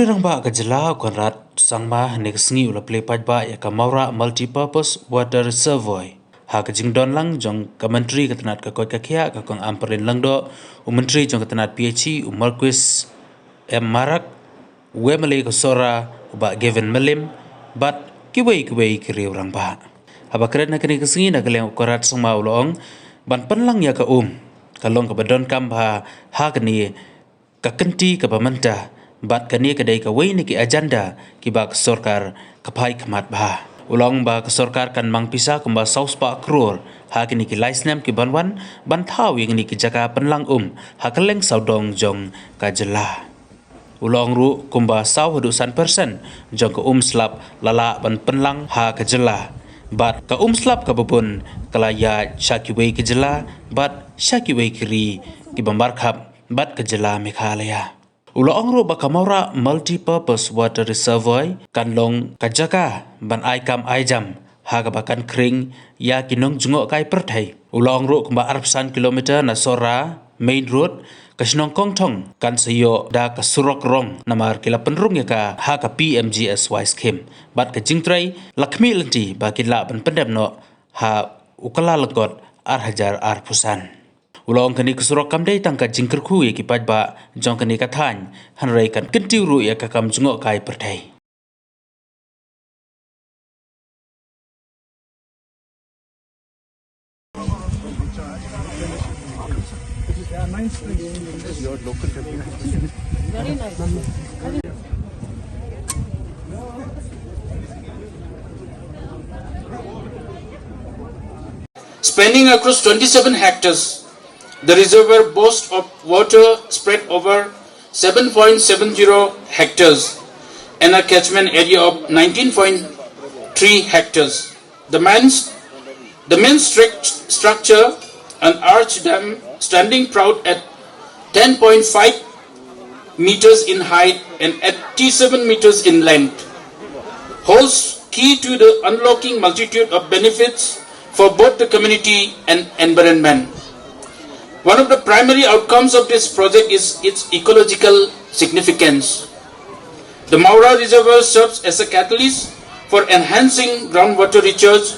Commentary rangba ka jylla konrat sangma neksngi ula play pajba ya kamaura multi-purpose water reservoir. Ha ka jingdon lang jong commentary ka tanat ka koi ka khia ka kong amperin langdo umentri jong ka tanat PhD Marquis M Marak Wemale ka sora ba Gavin Melim bat kiwei kiri rangba. Haba kret na kini kesngi na kaleng korat sangma ulong ban penlang ya ka kalong ka badon kam ha kani ka kenti ka pamanta bat kani kadai ka wei ni ki agenda ki ba sorkar kapai khamat ba ulong ba sorkar kan mang pisa kumba saus pa crore ha kini ki license ki banwan ban thau yang ni ki jaka penlang ha kaleng saudong jong ka jylla ulong ru kumba saw hadusan persen jong ka slap lala ban penlang ha ka jylla bat ka slap ka bubun kalaya shakiwei ka jylla bat shakiwei kiri ki bambarkhap bat ka jylla Meghalaya. Ulong ru bakamaura multi-purpose water reservoir kan long kajaka ban aikam aijam haga bakan kring ya kinong jungo kai perthai. Ulong ru kumba arpsan kilometer na sora main road kasnong kongtong kan sayo da ka surok rong namar kila penrung ya ka ha ka PMGSY scheme bat ka jingtrai lakmi lenti bakila ban pendem no ha ukala legot hajar pusan. Ulong kani kusurok kamdai tangka jingkerku ya kipaj ba jong kani kathan hanrai kan kentiu ru ya kakam jungo kai pertai. Spanning across 27 hectares, the reservoir boasts of water spread over 7.70 hectares and a catchment area of 19.3 hectares. The main structure, an arch dam standing proud at 10.5 meters in height and 87 meters in length, holds key to the unlocking multitude of benefits for both the community and environment. One of the primary outcomes of this project is its ecological significance. The Maura Reservoir serves as a catalyst for enhancing groundwater recharge,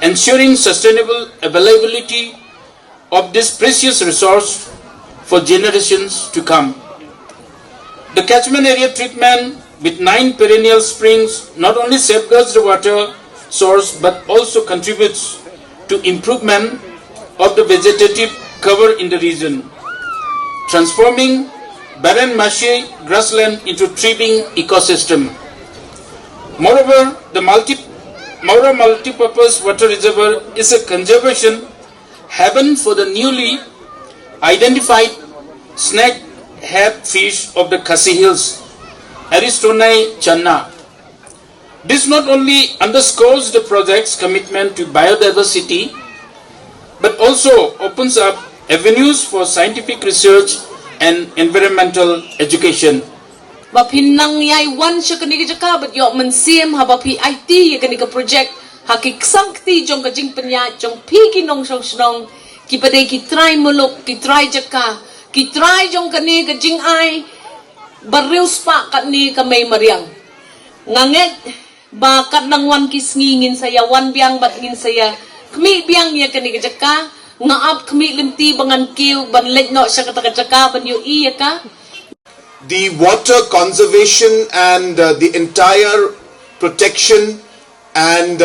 ensuring sustainable availability of this precious resource for generations to come. The catchment area treatment with 9 perennial springs not only safeguards the water source but also contributes to improvement of the vegetative cover in the region, transforming barren marshy grassland into thriving ecosystem. Moreover, the Maura multi-purpose water reservoir is a conservation haven for the newly identified snakehead fish of the Khasi Hills, Aristonae channa. This not only underscores the project's commitment to biodiversity, but also opens up avenues for scientific research and environmental education. Ba pynlang yai wan siya kani ka but yo mensim ha ba IT ya kani ka project hakik sangti jong ka jing penya jong pi kinong song ki pade ki try muluk ki try jaka ki try jong kani ka jing ai barius pa kani ka may mariang nganget ba kat nang wan kisngingin saya wan biang bat ngin saya kmi biang ya kani ka jaka ngaap kmi lenti bangan kiw ban lek no siya kataka ban yu iya ka. The water conservation and the entire protection and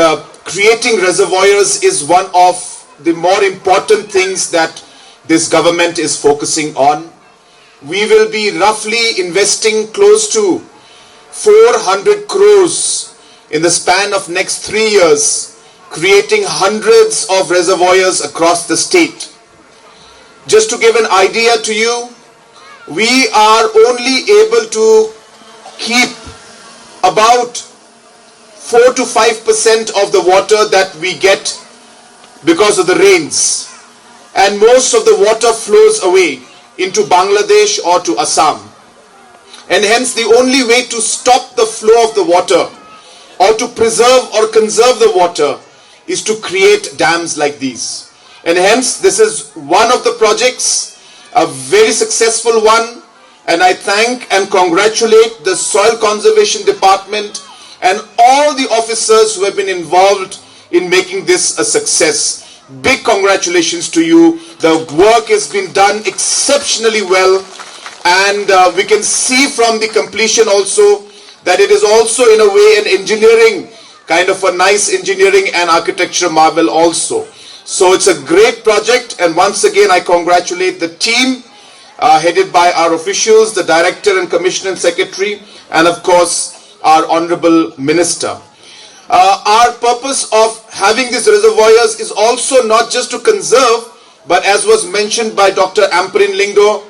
creating reservoirs is one of the more important things that this government is focusing on. We will be roughly investing close to 400 crores in the span of next 3 years, creating hundreds of reservoirs across the state. Just to give an idea to you, we are only able to keep about 4 to 5% of the water that we get because of the rains, and most of the water flows away into Bangladesh or to Assam, and hence the only way to stop the flow of the water or to preserve or conserve the water is to create dams like these. And hence this is one of the projects, a very successful one, And I thank and congratulate the Soil Conservation Department and all the officers who have been involved in making this a success. Big congratulations to you. The work has been done exceptionally well, and we can see from the completion also that it is also in a way an engineering, kind of a nice engineering and architecture marvel also. So it's a great project, and once again I congratulate the team headed by our officials, the director and commissioner and secretary, and of course our honorable minister. Our purpose of having these reservoirs is also not just to conserve, but as was mentioned by Dr. Amperin Lingdo,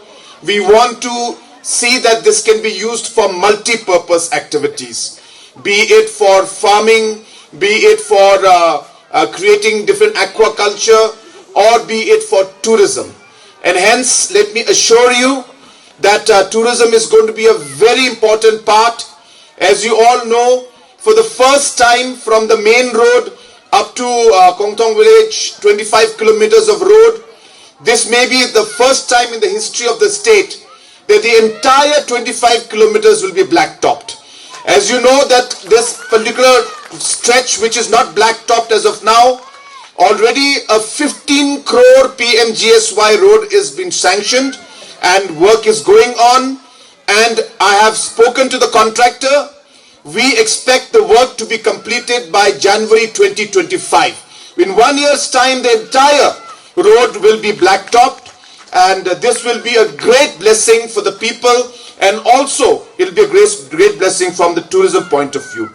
we want to see that this can be used for multi-purpose activities, be it for farming, be it for creating different aquaculture, or be it for tourism. And hence, let me assure you that tourism is going to be a very important part. As you all know, for the first time from the main road up to Kongtong village, 25 kilometers of road, this may be the first time in the history of the state that the entire 25 kilometers will be black-topped. As you know that this particular stretch, which is not black-topped as of now, already a 15 crore PMGSY road is been sanctioned and work is going on, and I have spoken to the contractor. We expect the work to be completed by January 2025. In 1 year's time, the entire road will be black-topped, and this will be a great blessing for the people, and also it will be a great blessing from the tourism point of view.